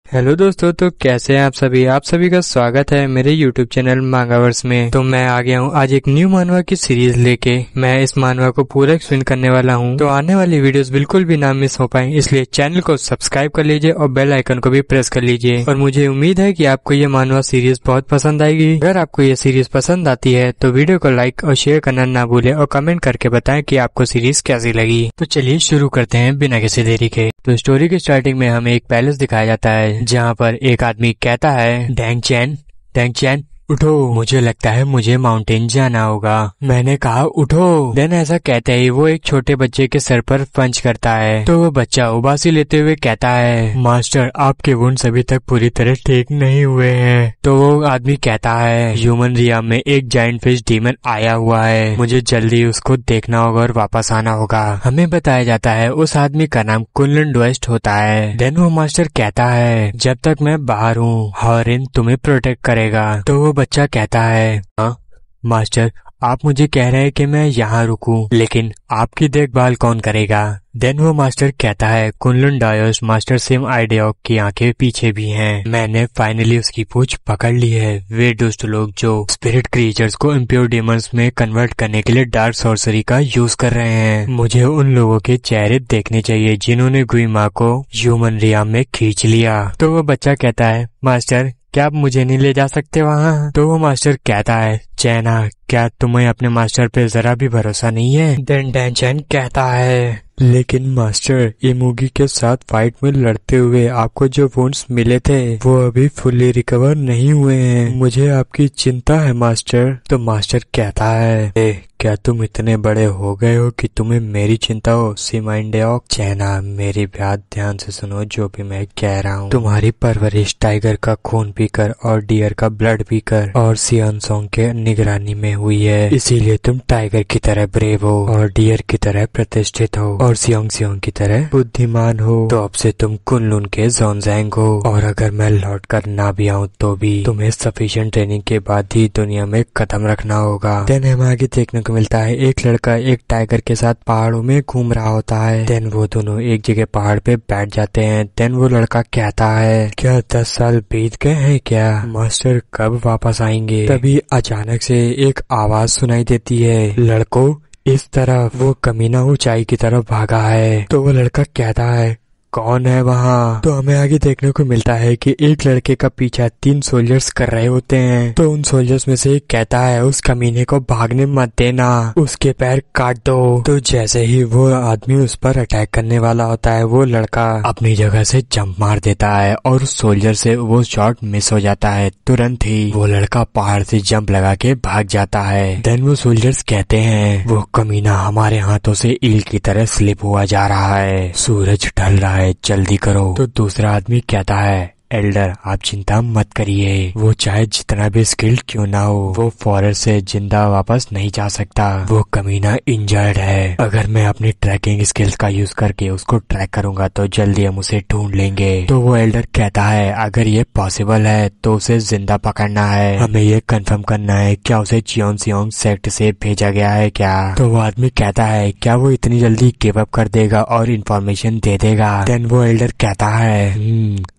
Hello दोस्तों, तो कैसे हैं आप सभी का स्वागत है मेरे YouTube चैनल मांगावर्स में। तो मैं आ गया हूँ आज एक न्यू मानवा की सीरीज लेके। मैं इस मानवा को पूरा एक्सप्लेन करने वाला हूँ, तो आने वाली वीडियोस बिल्कुल भी ना मिस हो पाए, इसलिए चैनल को सब्सक्राइब कर लीजिए और बेल आइकन को भी प्रेस कर लीजिए। और मुझे उम्मीद है कि आपको ये मानवा सीरीज बहुत पसंद आएगी। अगर आपको ये सीरीज पसंद आती है तो वीडियो को लाइक और शेयर करना ना भूले और कमेंट करके बताएं कि आपको सीरीज कैसी लगी। तो चलिए शुरू करते हैं बिना किसी देरी के। तो स्टोरी की स्टार्टिंग में हमें एक पैलेस दिखाया जाता है जहाँ पर एक आदमी कहता है, डैंग चैन उठो, मुझे लगता है मुझे माउंटेन जाना होगा। मैंने कहा उठो। देन ऐसा कहते ही वो एक छोटे बच्चे के सर पर पंच करता है, तो वो बच्चा उबासी लेते हुए कहता है, मास्टर आपके वुंड्स अभी तक पूरी तरह ठीक नहीं हुए हैं। तो वो आदमी कहता है, ह्यूमन रिया में एक जायंट फिश डीमन आया हुआ है, मुझे जल्दी उसको देखना होगा और वापस आना होगा। हमें बताया जाता है उस आदमी का नाम कुनलन डवेस्ट होता है। देन वो मास्टर कहता है, जब तक मैं बाहर हूँ हॉरिन तुम्हें प्रोटेक्ट करेगा। तो वो बच्चा कहता है, हाँ मास्टर आप मुझे कह रहे हैं कि मैं यहाँ रुकूं, लेकिन आपकी देखभाल कौन करेगा। देन वो मास्टर कहता है, कुनलन डायोस मास्टर सिम आइडियोक की आंखें पीछे भी हैं। मैंने फाइनली उसकी पूंछ पकड़ ली है। वे दुष्ट लोग जो स्पिरिट क्रिएचर्स को इम्प्योर डेमंस में कन्वर्ट करने के लिए डार्क सॉर्सरी का यूज कर रहे हैं। मुझे उन लोगों के चेहरे देखने चाहिए जिन्होंने गुइमा को ह्यूमन रिया में खींच लिया। तो वो बच्चा कहता है, मास्टर क्या आप मुझे नहीं ले जा सकते वहाँ। तो वो मास्टर कहता है, चैना क्या तुम्हें अपने मास्टर पे जरा भी भरोसा नहीं है। देन डैन चैन कहता है, लेकिन मास्टर इमुगी के साथ फाइट में लड़ते हुए आपको जो वुंड्स मिले थे वो अभी फुल्ली रिकवर नहीं हुए हैं, मुझे आपकी चिंता है मास्टर। तो मास्टर कहता है, क्या तुम इतने बड़े हो गए हो कि तुम्हें मेरी चिंता हो सिमाइंडेओक। चैना मेरी बात ध्यान से सुनो, जो भी मैं कह रहा हूँ। तुम्हारी परवरिश टाइगर का खून पीकर और डियर का ब्लड पीकर और सियान सॉन्ग के निगरानी में हुई है, इसीलिए तुम टाइगर की तरह ब्रेव हो और डियर की तरह प्रतिष्ठित हो और सियोंग की तरह बुद्धिमान हो। तो अब से तुम कुनलुन के जोनजैंग हो, और अगर मैं लौट कर ना भी आऊँ तो भी तुम्हें सफिशिएंट ट्रेनिंग के बाद ही दुनिया में कदम रखना होगा। देन हमें आगे देखने को मिलता है एक लड़का एक टाइगर के साथ पहाड़ों में घूम रहा होता है। देन वो दोनों एक जगह पहाड़ पे बैठ जाते हैं। देन वो लड़का कहता है, क्या 10 साल बीत गए हैं क्या, मास्टर कब वापस आएंगे। तभी अचानक से एक आवाज सुनाई देती है, लड़कों इस तरफ। वो कमीना ऊंचाई की तरफ भागा है। तो वो लड़का कहता है, कौन है वहाँ। तो हमें आगे देखने को मिलता है कि एक लड़के का पीछा 3 सोल्जर्स कर रहे होते हैं। तो उन सोल्जर्स में से एक कहता है, उस कमीने को भागने मत देना, उसके पैर काट दो। तो जैसे ही वो आदमी उस पर अटैक करने वाला होता है, वो लड़का अपनी जगह से जंप मार देता है और उस सोल्जर से वो शॉट मिस हो जाता है। तुरंत ही वो लड़का पहाड़ से जंप लगा के भाग जाता है। देन वो सोल्जर्स कहते हैं, वो कमीना हमारे हाथों से ईल की तरह स्लिप हुआ जा रहा है, सूरज ढल रहा है, जल्दी करो। तो दूसरा आदमी कहता है, एल्डर आप चिंता मत करिए, वो चाहे जितना भी स्किल्ड क्यों ना हो, वो फॉरेस्ट से जिंदा वापस नहीं जा सकता, वो कमीना इंजर्ड है। अगर मैं अपनी ट्रैकिंग स्किल्स का यूज करके उसको ट्रैक करूंगा तो जल्दी हम उसे ढूंढ लेंगे। तो वो एल्डर कहता है, अगर ये पॉसिबल है तो उसे जिंदा पकड़ना है, हमें ये कंफर्म करना है क्या उसे चियोंग सेक्ट से भेजा गया है क्या। तो वो आदमी कहता है, क्या वो इतनी जल्दी गिव अप कर देगा और इन्फॉर्मेशन दे देगा। देन वो एल्डर कहता है,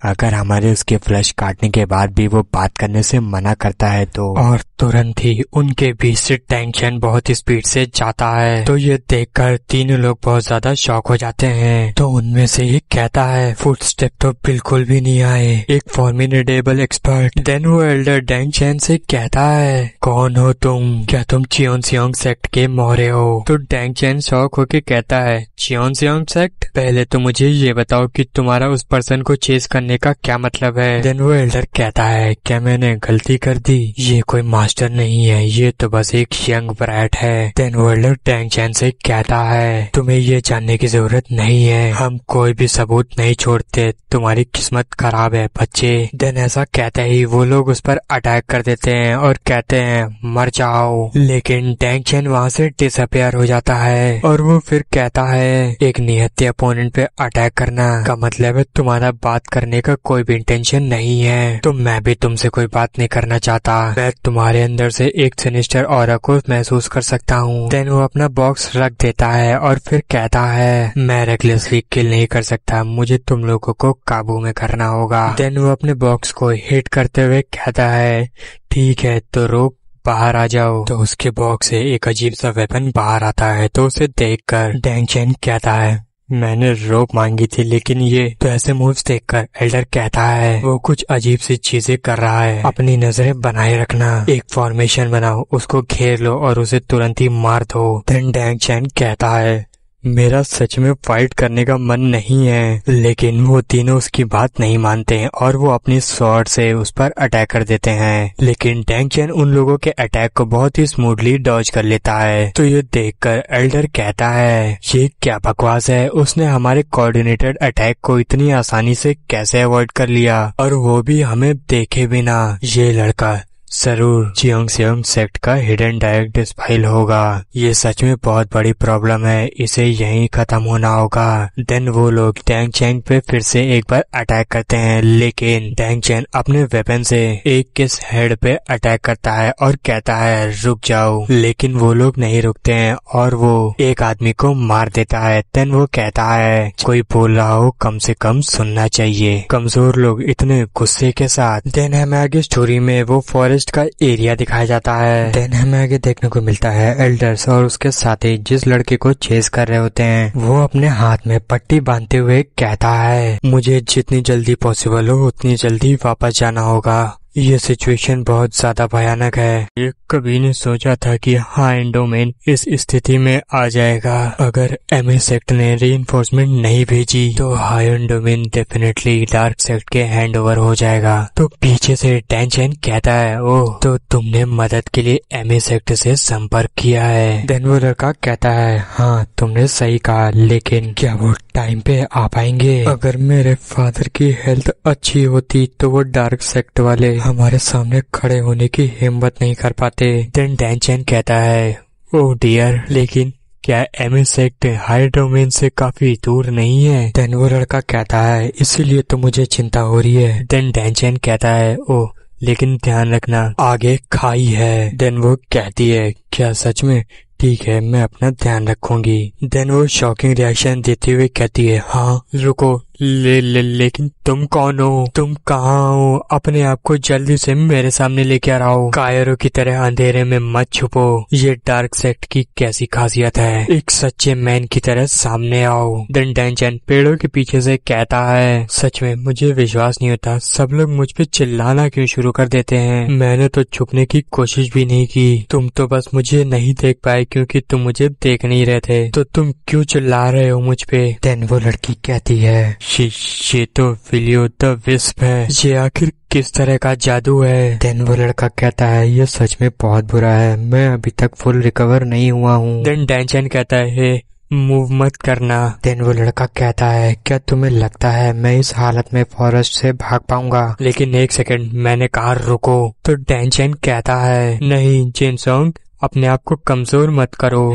अगर हमारे उसके फ्लैश काटने के बाद भी वो बात करने से मना करता है तो। और तुरंत ही उनके बीच से टेंशन बहुत स्पीड से जाता है। तो ये देखकर तीनों लोग बहुत ज्यादा शॉक हो जाते हैं। तो उनमें से एक कहता है, फुटस्टेप तो बिल्कुल भी नहीं आए, एक फॉर्मिडेबल एक्सपर्ट। देन वो एल्डर डैंग चैन से कहता है, कौन हो तुम, क्या तुम चियोंग सेक्ट के मोहरे हो। तो डैंग चैन शॉक होके कहता है, चियोंग सेक्ट, पहले तो मुझे ये बताओ कि तुम्हारा उस पर्सन को चेस करने का क्या मतलब है। देन वो एल्डर कहता है, क्या मैंने गलती कर दी, ये कोई मास्टर नहीं है, ये तो बस एक यंग ब्रैट है। देन वो एल्डर डैंग चैन से कहता है, तुम्हें ये जानने की जरूरत नहीं है, हम कोई भी सबूत नहीं छोड़ते, तुम्हारी किस्मत खराब है बच्चे। देन ऐसा कहते ही वो लोग उस पर अटैक कर देते हैं और कहते हैं, मर जाओ। लेकिन डैंग चैन वहाँ से डिसअपियर हो जाता है और वो फिर कहता है, एक निहत्थे अपोनेंट पे अटैक करना का मतलब है तुम्हारा बात करने का कोई भी इंटेंशन नहीं है तो मैं भी तुमसे कोई बात नहीं करना चाहता। मैं तुम्हारे अंदर से एक सिनिस्टर ऑरा को महसूस कर सकता हूँ। देन वो अपना बॉक्स रख देता है और फिर कहता है मैं रेकलेसली किल नहीं कर सकता, मुझे तुम लोगों को काबू में करना होगा। देन वो अपने बॉक्स को हिट करते हुए कहता है ठीक है तो रोक, बाहर आ जाओ। तो उसके बॉक्स से एक अजीब सा वेपन बाहर आता है। तो उसे देखकर डैंग चेन कहता है मैंने रोप मांगी थी लेकिन ये। तो ऐसे मूव्स देखकर एल्डर कहता है वो कुछ अजीब सी चीजें कर रहा है, अपनी नजरें बनाए रखना, एक फॉर्मेशन बनाओ, उसको घेर लो और उसे तुरंत ही मार दो। देन डैंग चेन कहता है मेरा सच में फाइट करने का मन नहीं है, लेकिन वो तीनों उसकी बात नहीं मानते हैं और वो अपनी स्वॉर्ड से उस पर अटैक कर देते हैं। लेकिन डैंग चेन उन लोगों के अटैक को बहुत ही स्मूथली डॉज कर लेता है। तो ये देखकर एल्डर कहता है ये क्या बकवास है, उसने हमारे कोऑर्डिनेटेड अटैक को इतनी आसानी से कैसे अवॉइड कर लिया और वो भी हमें देखे बिना। ये लड़का जरूर जियोंगसेओंग सेक्ट का हिडन डायरेक्ट स्पाई होगा। ये सच में बहुत बड़ी प्रॉब्लम है, इसे यहीं खत्म होना होगा। देन वो लोग डैंग चेन पे फिर से एक बार अटैक करते हैं, लेकिन डैंग चेन अपने वेपन से एक के हेड पे अटैक करता है और कहता है रुक जाओ, लेकिन वो लोग नहीं रुकते हैं और वो एक आदमी को मार देता है। देन वो कहता है कोई बोल रहा हो कम से कम सुनना चाहिए, कमजोर लोग इतने गुस्से के साथ। देन हमें आगे स्टोरी में वो फॉरेस्ट का एरिया दिखाया जाता है। देन हमें आगे देखने को मिलता है एल्डर्स और उसके साथी जिस लड़के को चेस कर रहे होते हैं वो अपने हाथ में पट्टी बांधते हुए कहता है मुझे जितनी जल्दी पॉसिबल हो उतनी जल्दी वापस जाना होगा। ये सिचुएशन बहुत ज्यादा भयानक है। ये कभी नहीं सोचा था कि हाई डोमेन इस स्थिति में आ जाएगा। अगर एमए सेक्ट ने रीइंफोर्समेंट नहीं भेजी तो high domain definitely dark sect के हैंड ओवर हो जाएगा। तो पीछे से डैंग चेन कहता है ओह तो तुमने मदद के लिए एमए सेक्ट से संपर्क किया है। देन वो लड़का कहता है हाँ तुमने सही कहा, लेकिन क्या वो टाइम पे आ पाएंगे? अगर मेरे फादर की हेल्थ अच्छी होती तो वो डार्क सेक्ट वाले हमारे सामने खड़े होने की हिम्मत नहीं कर पाते। देन डैंग चेन कहता है ओह डियर, लेकिन क्या एमए सेक्ट हाई डोमेन से काफी दूर नहीं है? देन वो लड़का कहता है इसीलिए तो मुझे चिंता हो रही है। देन डैंग चेन कहता है ओह लेकिन ध्यान रखना आगे खाई है। देन वो कहती है क्या सच में? ठीक है मैं अपना ध्यान रखूंगी। देन वो शॉकिंग रिएक्शन देते हुए कहती है हाँ रुको लेकिन तुम कौन हो? तुम कहाँ हो? अपने आप को जल्दी से मेरे सामने लेके आ रहा हो। कायरों की तरह अंधेरे में मत छुपो। ये डार्क सेक्ट की कैसी खासियत है? एक सच्चे मैन की तरह सामने आओ। देन डैंग चेन पेड़ों के पीछे से कहता है सच में मुझे विश्वास नहीं होता, सब लोग मुझ पे चिल्लाना क्यों शुरू कर देते हैं? मैंने तो छुपने की कोशिश भी नहीं की, तुम तो बस मुझे नहीं देख पाए क्योंकि तुम मुझे देख नहीं रहे थे, तो तुम क्यों चिल्ला रहे हो मुझ पे? देन वो लड़की कहती है ये तो विलियो द विस्प है, ये आखिर किस तरह का जादू है? देन वो लड़का कहता है ये सच में बहुत बुरा है, मैं अभी तक फुल रिकवर नहीं हुआ हूँ। देन डैंग चेन कहता है मूव मत करना। देन वो लड़का कहता है क्या तुम्हें लगता है मैं इस हालत में फॉरेस्ट से भाग पाऊंगा? लेकिन एक सेकंड, मैंने कहा रुको। तो डैंग चेन कहता है नहीं जिनसोंग, अपने आप को कमजोर मत करो।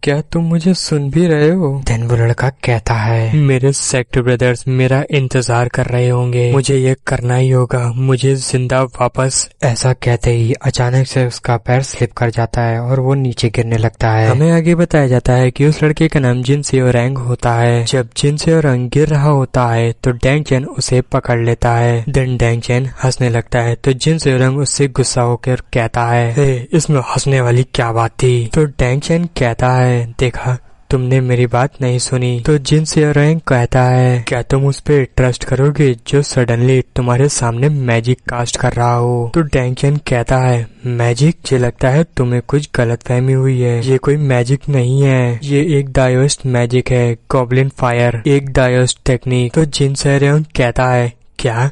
क्या तुम मुझे सुन भी रहे हो? देन वो लड़का कहता है मेरे सेक्ट ब्रदर्स मेरा इंतजार कर रहे होंगे, मुझे ये करना ही होगा, मुझे जिंदा वापस। ऐसा कहते ही अचानक से उसका पैर स्लिप कर जाता है और वो नीचे गिरने लगता है। हमें आगे बताया जाता है कि उस लड़के का नाम जिनसेओरैंग होता है। जब जिनसेओरैंग गिर रहा होता है तो डैंग चेन उसे पकड़ लेता है। देन डैंग चेन हंसने लगता है तो जिनसेओरैंग उससे गुस्सा होकर कहता है इसमें हंसने वाली क्या बात थी? तो डैंग चेन कहता है देखा तुमने मेरी बात नहीं सुनी। तो जिनसेओरैंग कहता है क्या तुम उस पे ट्रस्ट करोगे जो सडनली तुम्हारे सामने मैजिक कास्ट कर रहा हो? तो डैंग चेन कहता है मैजिक? मुझे लगता है तुम्हें कुछ गलतफहमी हुई है, ये कोई मैजिक नहीं है, ये एक डायोस्ट मैजिक है, गॉब्लिन फायर, एक डायोस्ट टेक्निक। तो जिनसेओरैंग कहता है क्या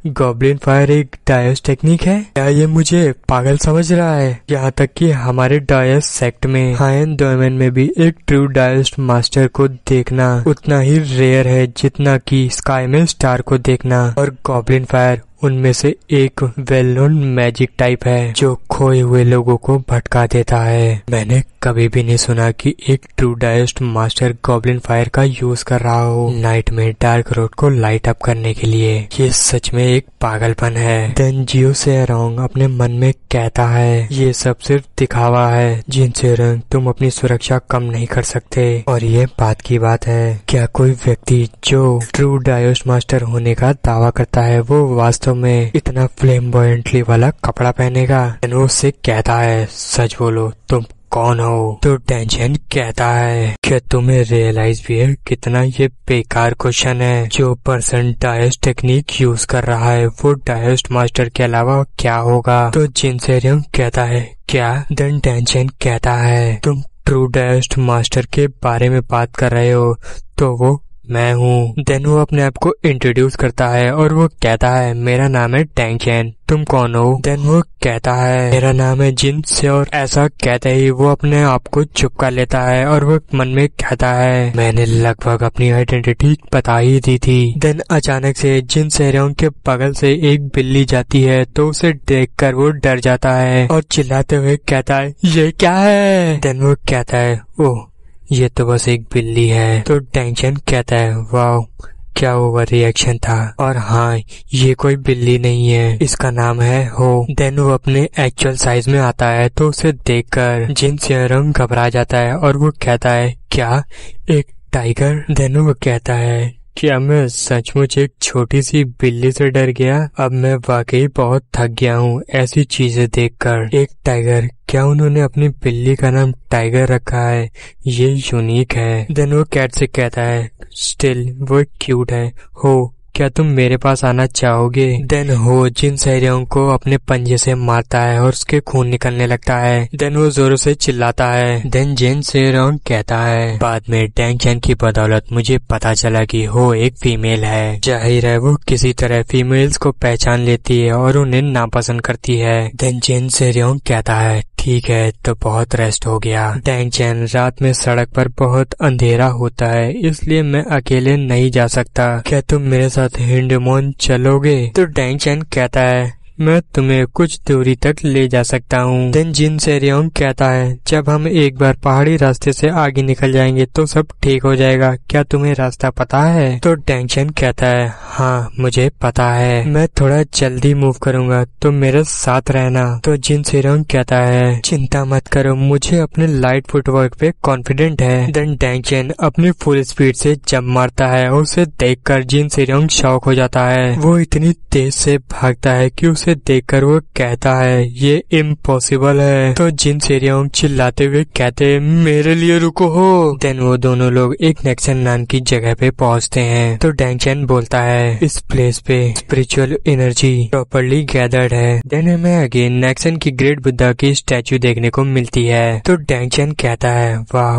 गॉब्लिन फायर एक डायोस टेक्निक है? क्या ये मुझे पागल समझ रहा है? यहाँ तक कि हमारे डायोस सेक्ट में हायन डोमेन में भी एक ट्रू डायोस्ट मास्टर को देखना उतना ही रेयर है जितना कि स्काई में स्टार को देखना, और गॉब्लिन फायर उनमें से एक वेल नोन मैजिक टाइप है जो खोए हुए लोगों को भटका देता है। मैंने कभी भी नहीं सुना कि एक ट्रू डायोस्ट मास्टर गॉब्लिन फायर का यूज कर रहा हो नाइट में डार्क रोड को लाइट अप करने के लिए। ये सच में एक पागलपन है। देन जियो सेरोंग अपने मन में कहता है ये सब सिर्फ दिखावा है। जिन सेरोंग तुम अपनी सुरक्षा कम नहीं कर सकते। और ये बात की बात है, क्या कोई व्यक्ति जो ट्रू डायोस्ट मास्टर होने का दावा करता है वो वास्तव में इतना फ्लेम्बॉयंटली वाला कपड़ा पहनेगा? वो उससे कहता है सच बोलो तुम कौन हो? तो टेंशन कहता है क्या तुम्हें रियलाइज भी है कितना ये बेकार क्वेश्चन है? जो पर्सन डायोस्ट टेक्निक यूज कर रहा है वो डायोस्ट मास्टर के अलावा क्या होगा? तो जिन सेरियम कहता है क्या? देन टेंशन कहता है तुम ट्रू डायोस्ट मास्टर के बारे में बात कर रहे हो तो वो मैं हूँ। देन वो अपने आप को इंट्रोड्यूस करता है और वो कहता है मेरा नाम है टेंशन, तुम कौन हो? देन वो कहता है मेरा नाम है जिन से, और ऐसा कहते ही वो अपने आप को चुप कर लेता है और वो मन में कहता है मैंने लगभग अपनी आइडेंटिटी बता ही दी थी। देन अचानक से जिन सेरोंग के बगल से एक बिल्ली जाती है तो उसे देखकर वो डर जाता है और चिल्लाते हुए कहता है ये क्या है? देन वो कहता है ओह ये तो बस एक बिल्ली है। तो टेंशन कहता है वाओ क्या ओवर रिएक्शन था, और हाँ ये कोई बिल्ली नहीं है, इसका नाम है हो। देन वो अपने एक्चुअल साइज में आता है तो उसे देखकर जिन सेरोंग घबरा जाता है और वो कहता है क्या एक टाइगर? देन वो कहता है क्या मैं सचमुच एक छोटी सी बिल्ली से डर गया? अब मैं वाकई बहुत थक गया हूँ ऐसी चीजें देखकर। एक टाइगर, क्या उन्होंने अपनी बिल्ली का नाम टाइगर रखा है? ये यूनिक है। देन वो कैट से कहता है स्टिल वो क्यूट है। हो क्या तुम मेरे पास आना चाहोगे? देन हो जिन सेरोंग को अपने पंजे से मारता है और उसके खून निकलने लगता है। देन वो जोरों से चिल्लाता है। देन जिन सेरोंग कहता है बाद में टेंशन की बदौलत मुझे पता चला कि हो एक फीमेल है। जाहिर है वो किसी तरह फीमेल्स को पहचान लेती है और उन्हें नापसंद करती है। देन जिन सेरोंग कहता है ठीक है तो बहुत रेस्ट हो गया। टेंशन रात में सड़क पर बहुत अंधेरा होता है इसलिए मैं अकेले नहीं जा सकता, क्या तुम मेरे साथ हिंडमोन चलोगे? तो टेंशन कहता है मैं तुम्हें कुछ दूरी तक ले जा सकता हूँ। देन जिन सेरोंग कहता है जब हम एक बार पहाड़ी रास्ते से आगे निकल जाएंगे तो सब ठीक हो जाएगा, क्या तुम्हें रास्ता पता है? तो टेंशन कहता है हाँ मुझे पता है, मैं थोड़ा जल्दी मूव करूंगा तो मेरे साथ रहना। तो जिन सेरोंग कहता है चिंता मत करो मुझे अपने लाइट फुटवर्क पे कॉन्फिडेंट है। देन टेंशन अपनी फुल स्पीड से जंप मारता है और उसे देखकर जिन सेरोंग शॉक हो जाता है। वो इतनी तेज से भागता है कि उसे देखकर वो कहता है ये इम्पॉसिबल है। तो जिन सेरोंग चिल्लाते हुए कहते हैं मेरे लिए रुको हो। देन वो दोनों लोग एक नेक्सन नाम की जगह पे पहुंचते हैं। तो टेंशन बोलता है इस प्लेस पे स्पिरिचुअल एनर्जी प्रॉपरली गैदर्ड है। देन हमें अगेन नेक्सन की ग्रेट बुद्धा की स्टैचू देखने को मिलती है। तो टेंशन कहता है वाह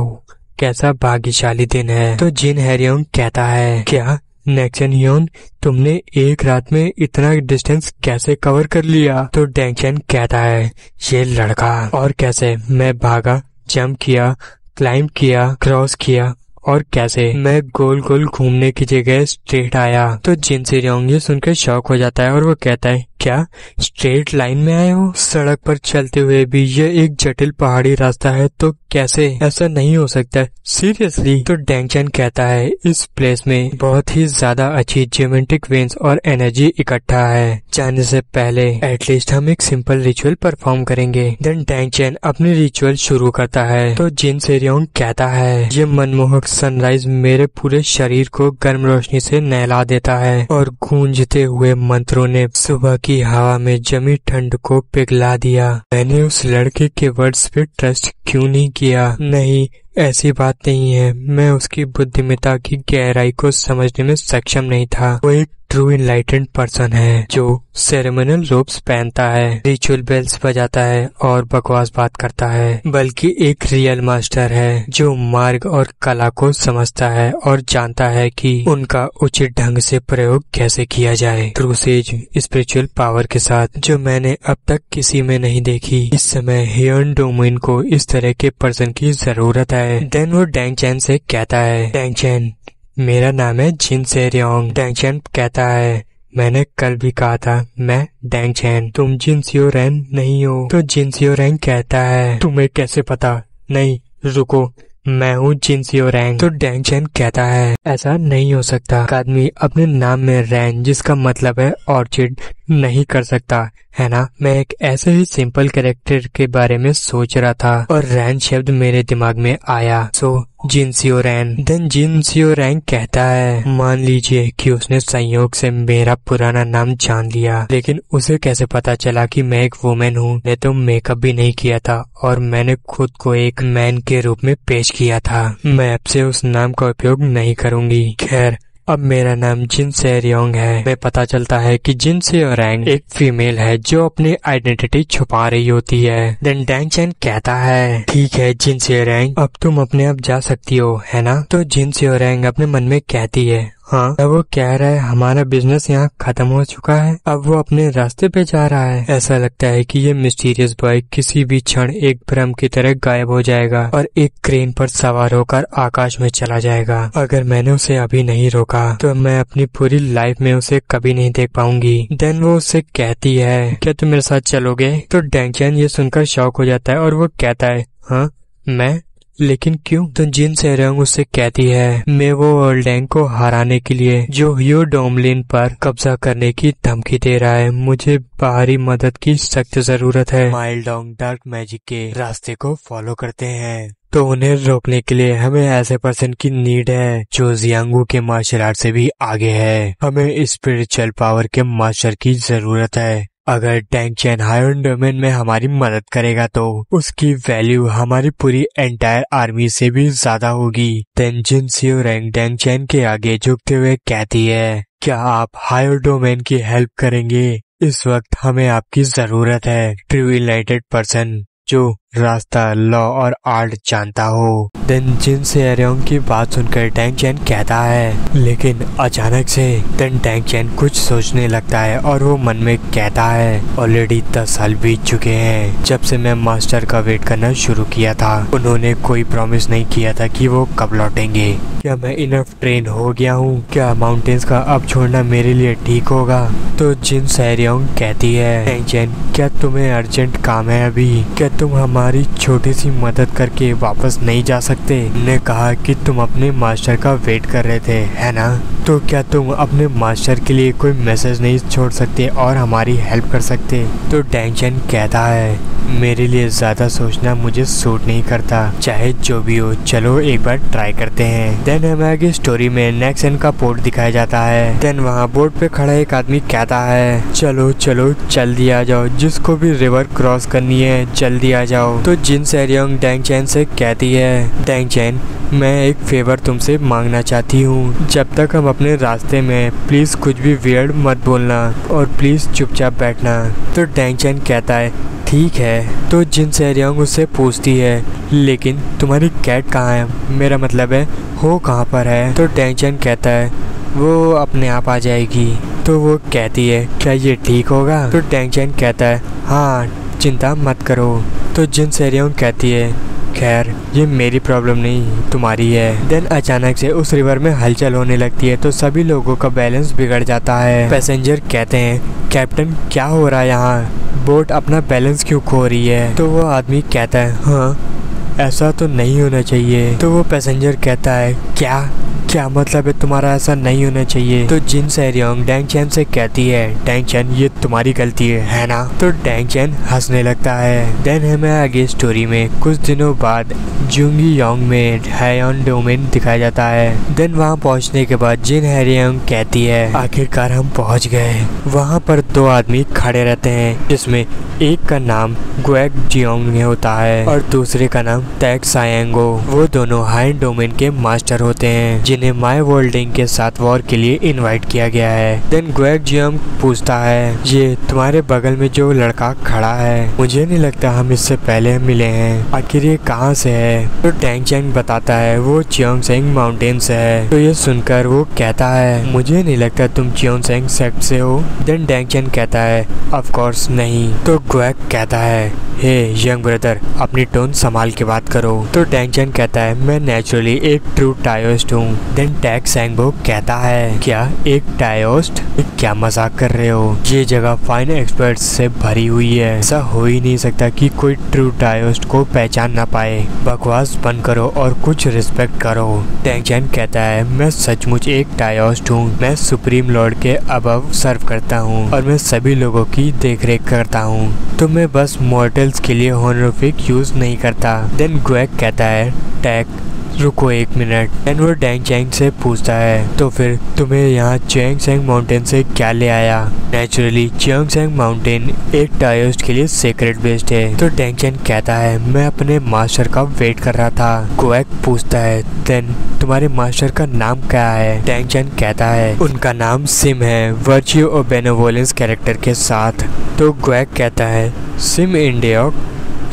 कैसा भाग्यशाली दिन है। तो जिन हेरियोंग कहता है क्या नेक्सन योन तुमने एक रात में इतना डिस्टेंस कैसे कवर कर लिया? तो टेंशन कहता है ये लड़का, और कैसे? मैं भागा, जंप किया, क्लाइंब किया, क्रॉस किया, और कैसे मैं गोल गोल घूमने की जगह स्ट्रेट आया। तो जिन सेरोंग ये सुनकर शॉक हो जाता है और वो कहता है क्या स्ट्रेट लाइन में आए हो? सड़क पर चलते हुए भी ये एक जटिल पहाड़ी रास्ता है तो कैसे? ऐसा नहीं हो सकता सीरियसली। तो टेंशन कहता है इस प्लेस में बहुत ही ज्यादा अच्छी ज्योमेट्रिक वेन्स और एनर्जी इकट्ठा है, जाने से पहले एटलीस्ट हम एक सिंपल रिचुअल परफॉर्म करेंगे। देन टेंशन अपनी रिचुअल शुरू करता है। तो जिन सेरोंग कहता है ये मनमोहक सनराइज मेरे पूरे शरीर को गर्म रोशनी से नहला देता है और गूंजते हुए मंत्रों ने सुबह की हवा में जमी ठंड को पिघला दिया। मैंने उस लड़के के वर्ड्स पे ट्रस्ट क्यों नहीं किया? नहीं ऐसी बात नहीं है, मैं उसकी बुद्धिमत्ता की गहराई को समझने में सक्षम नहीं था। वो एक ट्रू इनलाइटेंड पर्सन है जो सेरेमोनियल रोब्स पहनता है, रिचुअल बेल्स बजाता है और बकवास बात करता है, बल्कि एक रियल मास्टर है जो मार्ग और कला को समझता है और जानता है कि उनका उचित ढंग से प्रयोग कैसे किया जाए। ट्रू सेज स्पिरिचुअल पावर के साथ जो मैंने अब तक किसी में नहीं देखी। इस समय हियन डोमिन को इस तरह के पर्सन की जरूरत है। देन वो टेंशन से कहता है टेंशन मेरा नाम है जिन सेरोंग। टेंशन कहता है मैंने कल भी कहा था मैं डैंग चैन, तुम जिन सियो रैन नहीं हो। तो जिन सियो रैन कहता है तुम्हें कैसे पता? नहीं रुको, मैं हूँ जिन सियो रैंग। तो डैंग चैन कहता है ऐसा नहीं हो सकता, एक आदमी अपने नाम में रैन जिसका मतलब है ऑर्चिड नहीं कर सकता है ना। मैं एक ऐसे ही सिंपल कैरेक्टर के बारे में सोच रहा था और रैन शब्द मेरे दिमाग में आया। सो जिन सियो रैन। देन जिन सियो रैंग कहता है मान लीजिए कि उसने संयोग से मेरा पुराना नाम जान लिया, लेकिन उसे कैसे पता चला कि मैं एक वुमेन हूँ? मैंने तो मेकअप भी नहीं किया था और मैंने खुद को एक मैन के रूप में पेश किया था। मैं अब से उस नाम का उपयोग नहीं करूंगी। खैर अब मेरा नाम जिन सेरियोंग है। में पता चलता है कि जिन सेरियोंग एक फीमेल है जो अपनी आइडेंटिटी छुपा रही होती है। देन डैंग चैन कहता है ठीक है जिन सेरियोंग, अब तुम अपने आप जा सकती हो है ना। तो जिन सेरियोंग अपने मन में कहती है हाँ। अब वो कह रहा है हमारा बिजनेस यहाँ खत्म हो चुका है, अब वो अपने रास्ते पे जा रहा है। ऐसा लगता है कि ये मिस्टीरियस बॉय किसी भी क्षण एक भ्रम की तरह गायब हो जाएगा और एक क्रेन पर सवार होकर आकाश में चला जाएगा। अगर मैंने उसे अभी नहीं रोका तो मैं अपनी पूरी लाइफ में उसे कभी नहीं देख पाऊंगी। देन वो उससे कहती है क्या तुम मेरे साथ चलोगे? तो डैंग चैन ये सुनकर शॉक हो जाता है और वो कहता है हाँ मैं, लेकिन क्यों? तो जिन सेरियोंग उससे कहती है मैं वो ओल्डेंग को हराने के लिए जो ह्यू डोमलिन पर कब्जा करने की धमकी दे रहा है, मुझे बाहरी मदद की सख्त जरूरत है। माइल्डोंग डार्क मैजिक के रास्ते को फॉलो करते हैं तो उन्हें रोकने के लिए हमें ऐसे पर्सन की नीड है जो जियांगू के मार्शल आर्ट से भी आगे है। हमें स्पिरिचुअल पावर के मास्टर की जरूरत है। अगर डैंग चैन हायर डोमेन में हमारी मदद करेगा तो उसकी वैल्यू हमारी पूरी एंटायर आर्मी से भी ज्यादा होगी। देन जिन सेरियोंग डैंग चैन के आगे झुकते हुए कहती है क्या आप हायर डोमेन की हेल्प करेंगे? इस वक्त हमें आपकी जरूरत है। ट्रू यूनाइटेड पर्सन जो रास्ता, लॉ और आर्ट जानता हो। देन जिन सेरियोंग की बात सुनकर डैंग चैन कहता है लेकिन अचानक से देन डैंग चैन कुछ सोचने लगता है और वो मन में कहता है ऑलरेडी 10 साल बीत चुके हैं जब से मैं मास्टर का वेट करना शुरू किया था। उन्होंने कोई प्रॉमिस नहीं किया था कि वो कब लौटेंगे। क्या मैं इनफ ट्रेन हो गया हूँ? क्या माउंटेन्स का अब छोड़ना मेरे लिए ठीक होगा? तो जिन सेरियोंग कहती है डैंग चैन क्या तुम्हें अर्जेंट काम है अभी? क्या तुम हमारी छोटी सी मदद करके वापस नहीं जा सकते? ने कहा कि तुम अपने मास्टर का वेट कर रहे थे है ना, तो क्या तुम अपने मास्टर के लिए कोई मैसेज नहीं छोड़ सकते और हमारी हेल्प कर सकते? तो डैंग चैन कहता है मेरे लिए ज्यादा सोचना मुझे सूट नहीं करता, चाहे जो भी हो चलो एक बार ट्राई करते हैं। देन हमें आगे स्टोरी में नेक्स्ट एंड का पोर्ट दिखाया जाता है। देन वहाँ बोर्ड पे खड़ा एक आदमी कहता है चलो चलो जल्दी आ जाओ, जिसको भी रिवर क्रॉस करनी है जल्दी आ जाओ। तो जिन सेरियोंग डैंग चैन से कहती है डैंग चैन मैं एक फेवर तुमसे मांगना चाहती हूँ, जब तक हम अपने रास्ते में प्लीज कुछ भी वियर्ड मत बोलना और प्लीज चुपचाप बैठना। तो डैंग चैन कहता है ठीक है। तो जिन सेरियोंग उससे पूछती है लेकिन तुम्हारी कैट कहाँ है, मेरा मतलब है हो कहाँ पर है? तो डैंग चैन कहता है वो अपने आप आ जाएगी। तो वो कहती है क्या ये ठीक होगा? तो डैंग चैन कहता है हाँ चिंता मत करो। तो जिन सेरियोंग कहती है खैर ये मेरी प्रॉब्लम नहीं तुम्हारी है। देन अचानक से उस रिवर में हलचल होने लगती है तो सभी लोगों का बैलेंस बिगड़ जाता है। पैसेंजर कहते हैं कैप्टन क्या हो रहा है यहाँ, बोट अपना बैलेंस क्यों खो रही है? तो वो आदमी कहता है हाँ ऐसा तो नहीं होना चाहिए। तो वो पैसेंजर कहता है क्या मतलब है तुम्हारा ऐसा नहीं होना चाहिए? तो जिन सेरियोंग डैंग चैन से कहती है डैंग चैन ये तुम्हारी गलती है ना? तो डैंग चैन हंसने लगता है। देन हमें आगे स्टोरी में कुछ दिनों बाद जुंगी योंग में हायर डोमेन दिखाया जाता है। देन वहाँ पहुँचने के बाद जिन सेरियोंग कहती है आखिरकार हम पहुँच गए। वहाँ पर 2 आदमी खड़े रहते हैं जिसमें एक का नाम ग्वेग जियोंग होता है और दूसरे का नाम टैक सायंगो। वो दोनों हायर डोमेन के मास्टर होते हैं जिन्हें माई वर्ल्डिंग के साथ वॉर के लिए इनवाइट किया गया है। देन ग्वेग जियोंग पूछता है ये तुम्हारे बगल में जो लड़का खड़ा है मुझे नहीं लगता हम इससे पहले मिले हैं, आखिर ये कहाँ से है? तो डैंग चैन बताता है वो चियोंगसेंग माउंटेन से है। तो ये सुनकर वो कहता है मुझे नहीं लगता तुम चियोंगसेंग सेक्ट से हो। देन डैंग चैन कहता है ऑफ कोर्स नहीं। तो ग्वेग कहता है हे यंग ब्रदर अपनी टोन संभाल के बात करो। तो डैंग चैन कहता है मैं नेचुरली एक ट्रू टाओइस्ट हूँ देन टैग सैंगबो कहता है, क्या एक टायोस्ट? क्या मजाक कर रहे हो? ये जगह फाइन एक्सपर्ट्स से भरी हुई है, ऐसा हो ही नहीं सकता कि कोई ट्रू टायोस्ट को पहचान ना पाए। बकवास बंद करो और कुछ रिस्पेक्ट करो। टैंग चैन कहता है, मैं सचमुच एक टायोस्ट हूँ। मैं सुप्रीम लॉर्ड के अबव सर्व करता हूँ और मैं सभी लोगों की देखरेख करता हूँ, तो मैं बस मॉर्टल्स के लिए हॉनरिफिक यूज नहीं करता। देन ग्वेक कहता है, टैग रुको एक मिनट। देन वो डैंग चैंग से पूछता है, तो फिर तुम्हें यहाँ चेंगसेंग माउंटेन से क्या ले आया? नेचुरली चेंगसेंग माउंटेन एक टायोस्ट के लिए सीक्रेट बेस्ड है। तो डैंग चैंग कहता है, मैं अपने मास्टर का वेट कर रहा था। ग्वेक पूछता है, देन तुम्हारे मास्टर का नाम क्या है? डैंग चैंग कहता है, उनका नाम सिम है, वर्च्यू और बेनेवोलेंस कैरेक्टर के साथ। तो ग्वेक कहता है, सिम इंडियोक?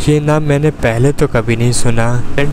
ये नाम मैंने पहले तो कभी नहीं सुना।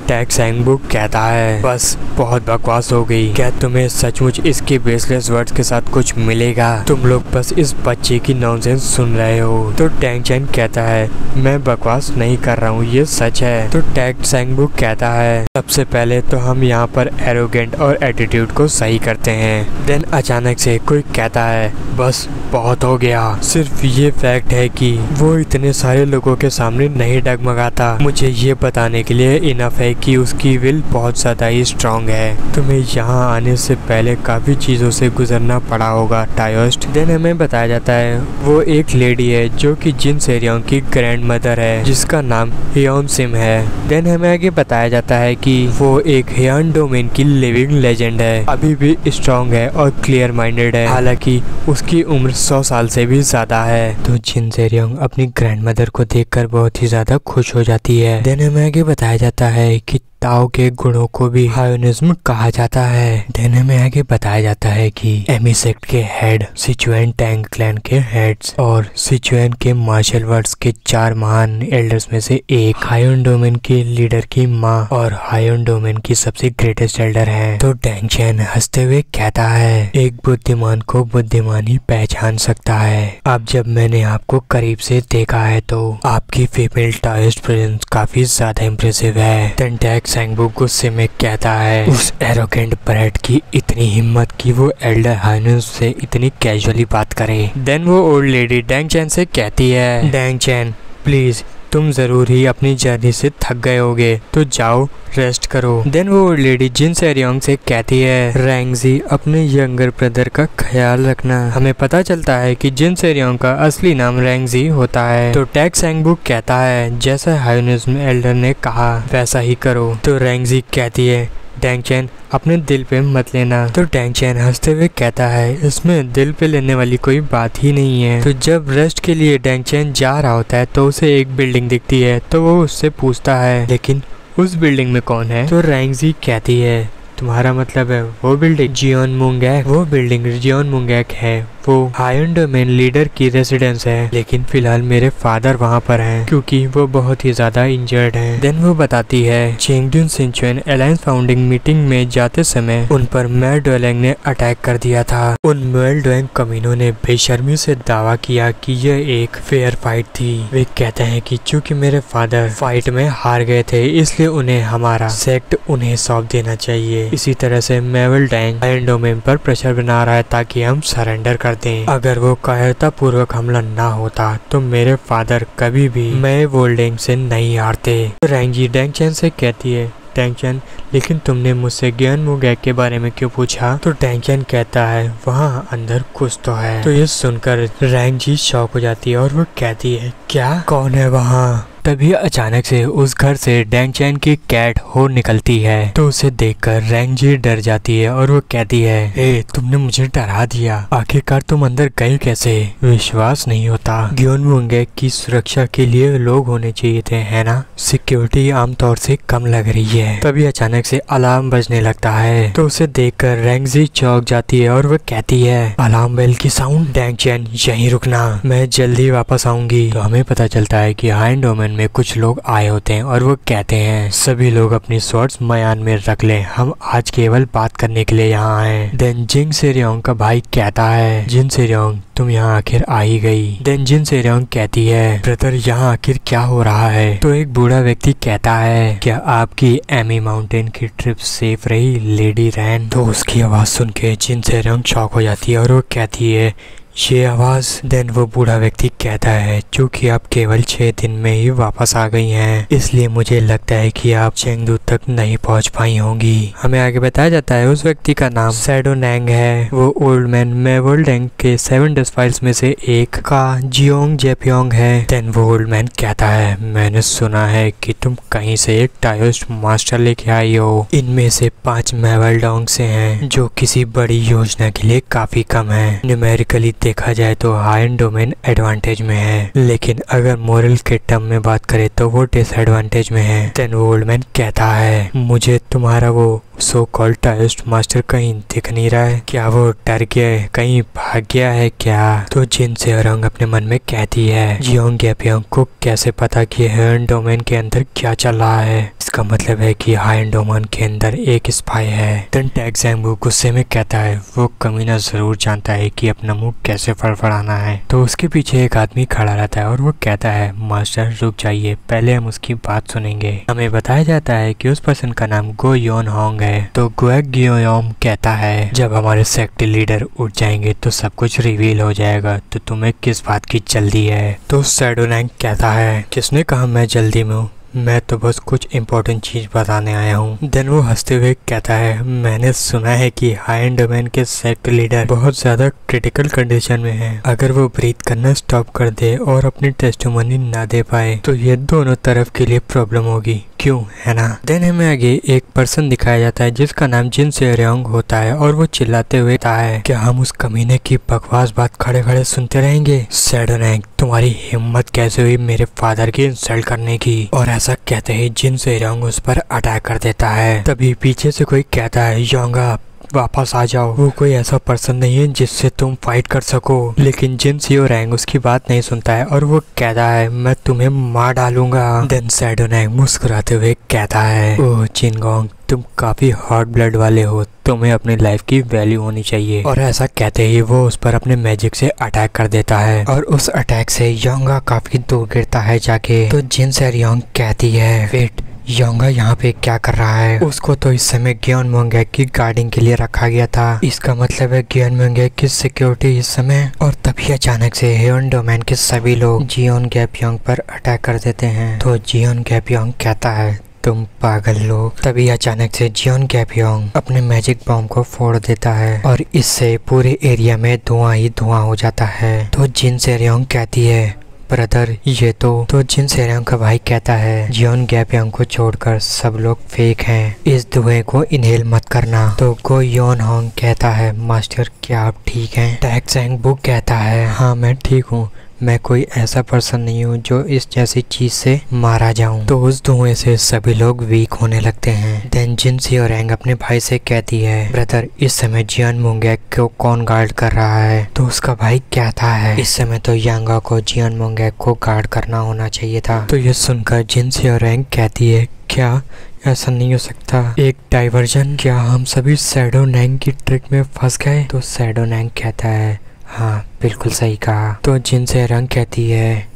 टैग सैंगबो कहता है, बस बहुत बकवास हो गई। क्या तुम्हें सचमुच इसके बेसलेस वर्ड्स के साथ कुछ मिलेगा? तुम लोग बस इस बच्चे की नॉनसेंस सुन रहे हो। तो टैंग चैन कहता है, मैं बकवास नहीं कर रहा हूँ, ये सच है। तो टैग सैंगबो कहता है, सबसे पहले तो हम यहाँ पर एरोगेंट और एटीट्यूड को सही करते हैं। देन अचानक से कोई कहता है, बस बहुत हो गया। सिर्फ ये फैक्ट है कि वो इतने सारे लोगों के सामने नहीं डगमगाता, मुझे ये बताने के लिए इनफ है कि उसकी विल बहुत ज्यादा ही स्ट्रांग है। तुम्हें यहाँ आने से पहले काफी चीजों से गुजरना पड़ा होगा टायोस्ट। देन हमें बताया जाता है वो एक लेडी है जो कि जिन सेरियोंग की ग्रैंड मदर है, जिसका नाम हियोन सिम है। देन हमें आगे बताया जाता है कि वो एक हियान डोमेन की लिविंग लेजेंड है, अभी भी स्ट्रांग है और क्लियर माइंडेड है, हालांकि उसकी उम्र 100 साल से भी ज्यादा है। तो जिन सेरियोंग अपनी ग्रैंड मदर को देखकर बहुत ही ज्यादा खुश हो जाती है। देन हमें आगे बताया जाता है कि ताओ के गुणों को भी हायोनिज्म कहा जाता है। देन हमें आगे बताया जाता है कि एमी सेक्ट के हेड, सिचुएन टैंग क्लैन के हेड्स और सिचुएन के मार्शल वर्ड्स के 4 महान एल्डर्स में से एक हायोन डोमेन के लीडर की माँ और हायोन डोमेन की सबसे ग्रेटेस्ट एल्डर है। तो डैंग चैन हंसते हुए कहता है, एक बुद्धिमान को बुद्धिमान ही पहचान सकता है। अब जब मैंने आपको करीब से देखा है तो आपकी फीमेल टायोस्ट प्रेजेंस काफी ज्यादा इम्प्रेसिव है। देन टैग सैंगबो गुस्से में कहता है, उस एरोगेंट ब्रैट की इतनी हिम्मत कि वो एल्डर हाइनस से इतनी कैजुअली बात करे। देन वो ओल्ड लेडी डैंग चैन से कहती है, डैंग चैन प्लीज, तुम जरूर ही अपनी जर्नी से थक गए होगे, तो जाओ रेस्ट करो। देन वो ओल्ड लेडी जिन सेरियोंग से कहती है, रैंगजी अपने यंगर ब्रदर का ख्याल रखना। हमें पता चलता है कि जिन सेरियोंग का असली नाम रैंगजी होता है। तो टैग सैंगबो कहता है, जैसा हायोनिज्म एल्डर ने कहा वैसा ही करो। तो रैंगजी कहती है, डैंग चैन अपने दिल पे मत लेना। तो डैंग चैन हंसते हुए कहता है, इसमें दिल पे लेने वाली कोई बात ही नहीं है। तो जब रेस्ट के लिए डैंग चैन जा रहा होता है तो उसे एक बिल्डिंग दिखती है, तो वो उससे पूछता है, लेकिन उस बिल्डिंग में कौन है? तो रैंगजी कहती है, तुम्हारा मतलब है वो बिल्डिंग जियोन मुंगैक? वो बिल्डिंग जियोन मुंगैक है, वो हायोन डोमेन लीडर की रेसिडेंस है, लेकिन फिलहाल मेरे फादर वहाँ पर हैं क्योंकि वो बहुत ही ज्यादा इंजर्ड हैं। देन वो बताती है, चेंगडुन सिंचुएन अलायंस फाउंडिंग मीटिंग में जाते समय उन पर मेल डोएंग ने अटैक कर दिया था। उन मेल डोएंग कमीनों ने बेशर्मी से दावा किया कि यह एक फेयर फाइट थी। वे कहते हैं कि चूंकि मेरे फादर फाइट में हार गए थे, इसलिए उन्हें हमारा सेक्ट उन्हें सौंप देना चाहिए। इसी तरह से मेवल डैंग हायोन डोमेन पर प्रेशर बना रहा है ताकि हम सरेंडर कर दें। अगर वो कायरता पूर्वक हमला ना होता तो मेरे फादर कभी भी मैं वोल्डेंग से नहीं हारते। तो रैंगजी डैंग चैन से कहती है, डैंग चैन लेकिन तुमने मुझसे जियोन मुंगैक के बारे में क्यों पूछा? तो डैंग चैन कहता है, वहाँ अंदर कुछ तो है। तो ये सुनकर रैंगजी शॉक हो जाती है और वो कहती है, क्या? कौन है वहाँ? तभी अचानक से उस घर से डैंग चैन की कैट हो निकलती है। तो उसे देखकर रैंगजी डर जाती है और वो कहती है, ए तुमने मुझे डरा दिया, आखिरकार तुम अंदर गए कैसे? विश्वास नहीं होता। जियोन मुंगैक की सुरक्षा के लिए लोग होने चाहिए थे, है ना? सिक्योरिटी आमतौर से कम लग रही है। तभी अचानक से अलार्म बजने लगता है। तो उसे देखकर रैंगजी चौंक जाती है और वो कहती है, अलार्म बेल की साउंड? डैंग चैन यहीं रुकना, मैं जल्दी वापस आऊंगी। तो हमें पता चलता है कि हायोन डोमेन में कुछ लोग आए होते हैं और वो कहते हैं सभी लोग अपनी स्वॉर्ड्स मयान में रख लें, हम आज केवल बात करने के लिए यहाँ आए। देन जिन सेरियोंग का भाई कहता है जिन सेरियोंग तुम यहाँ आखिर आ ही गई। देन जिन सेरियोंग कहती है ब्रदर यहाँ आखिर क्या हो रहा है। तो एक बूढ़ा व्यक्ति कहता है क्या आपकी एमी माउंटेन की ट्रिप सेफ रही लेडी रैन। तो उसकी आवाज सुन के जिन सेरियोंग शॉक हो जाती है और वो कहती है ये आवाज। देन वो बूढ़ा व्यक्ति कहता है क्योंकि आप केवल 6 दिन में ही वापस आ गई हैं, इसलिए मुझे लगता है कि आप चेंगडू तक नहीं पहुंच पाई होंगी। हमें आगे बताया जाता है उस व्यक्ति का नाम सैडो नैंग है। वो ओल्ड मैन मेवोल्डेंग के 7 डेथ फाइल्स में से एक का जियोंग जेपियोंग है। देन वो ओल्ड मैन कहता है मैंने सुना है कि तुम कहीं से एक टायोस्ट मास्टर लेके आई हो। इनमें से 5 मेवोल्डेंग से हैं जो किसी बड़ी योजना के लिए काफी कम है। न्यूमेरिकली देखा जाए तो हाई डोमेन एडवांटेज में है, लेकिन अगर मोरल के टर्म में बात करें तो वो डिसएडवांटेज में है। देन वो ओल्ड मैन कहता है मुझे तुम्हारा वो सो कॉल्ड टायोस्ट मास्टर कहीं दिख नहीं रहा है, क्या वो डर गया है, कहीं भाग गया है क्या। तो जिन सेरियोंग अपने मन में कहती है जियोंग गैपियोंग को कैसे पता कि हाई डोमेन के अंदर क्या चल रहा है, इसका मतलब है कि हाई डोमेन के अंदर एक स्पाई है। देन टैग ज़ैंगबू गुस्से में कहता है वो कमीना जरूर जानता है कि अपना मुंह कैसे फड़फड़ाना है। तो उसके पीछे एक आदमी खड़ा रहता है और वो कहता है मास्टर रुक जाइए, पहले हम उसकी बात सुनेंगे। हमें बताया जाता है कि उस पर्सन का नाम गो योन होंग है। तो गुएक गियोयोम कहता है जब हमारे सेक्ट लीडर उठ जाएंगे तो सब कुछ रिवील हो जाएगा, तो तुम्हें किस बात की जल्दी है। तो सैडो नैंग कहता है किसने कहा मैं जल्दी में हूँ, मैं तो बस कुछ इम्पोर्टेंट चीज बताने आया हूँ। देन वो हंसते हुए कहता है मैंने सुना है कि हाई डोमेन के सेक्ट लीडर बहुत ज्यादा क्रिटिकल कंडीशन में है, अगर वो ब्रीथ करना स्टॉप कर दे और अपनी टेस्टिमोनी ना दे पाए तो ये दोनों तरफ के लिए प्रॉब्लम होगी, क्यों है ना। देन हमें आगे एक पर्सन दिखाया जाता है जिसका नाम जिन सेरियोंग होता है और वो चिल्लाते हुए कहता है क्या हम उस कमीने की बकवास बात खड़े खड़े सुनते रहेंगे। सैडो नैंग तुम्हारी हिम्मत कैसे हुई मेरे फादर की इंसल्ट करने की। और ऐसा कहते ही जिन सेरियोंग उस पर अटैक कर देता है। तभी पीछे से कोई कहता है योंगा वापस आ जाओ, वो कोई ऐसा पर्सन नहीं है जिससे तुम फाइट कर सको। लेकिन जिन सियोरैंग उसकी बात नहीं सुनता है और वो कहता है मैं तुम्हें मार डालूंगा। देन सैडो नैंग मुस्कुराते हुए कहता है ओह चिनगोंग तुम काफी हॉट ब्लड वाले हो, तुम्हें अपनी लाइफ की वैल्यू होनी चाहिए। और ऐसा कहते ही वो उस पर अपने मैजिक से अटैक कर देता है और उस अटैक से योंगा काफी दूर गिरता है जाके। तो जिन सेरियोंग कहती है वेट योंगा यहाँ पे क्या कर रहा है, उसको तो इस समय गियोन मोंगैक की गार्डिंग के लिए रखा गया था, इसका मतलब है गियोन मोंगैक की सिक्योरिटी इस समय। और तभी अचानक से हेवन डोमेन के सभी लोग जियोन गैपियोंग पर अटैक कर देते हैं। तो जियोन गैपियोंग कहता है तुम पागल लोग। तभी अचानक से जियोन गैपियोंग अपने मैजिक बॉम्ब को फोड़ देता है और इससे पूरे एरिया में धुआं ही धुआं हो जाता है। तो जिन सेरियोंग कहती है ब्रदर ये तो जिन सेरियोंग का भाई कहता है जियोन गैपियोंग को छोड़कर सब लोग फेक हैं, इस धुएं को इनहेल मत करना। तो गो योन होंग कहता है मास्टर क्या आप ठीक हैं। टैग ज़ैंगबू कहता है हाँ मैं ठीक हूँ, मैं कोई ऐसा पर्सन नहीं हूँ जो इस जैसी चीज से मारा जाऊं। तो उस धुएं से सभी लोग वीक होने लगते हैं। देन जिन सियोरैंग अपने भाई से कहती है ब्रदर इस समय जियोन मोंगैक को कौन गार्ड कर रहा है। तो उसका भाई कहता है इस समय तो यांगा को जियोन मोंगैक को गार्ड करना होना चाहिए था। तो ये सुनकर जिन सियोरैंग कहती है क्या ऐसा नहीं हो सकता, एक डाइवर्जन, क्या हम सभी सैडो नैंग की ट्रिक में फंस गए। तो सैडो नैंग कहता है हाँ बिल्कुल सही कहा। तो जिन सेरियोंग कहती है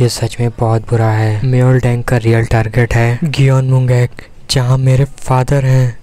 ये सच में बहुत बुरा है, मेओल्डेंग का रियल टारगेट है गियोन मोंगैक जहाँ मेरे फादर हैं।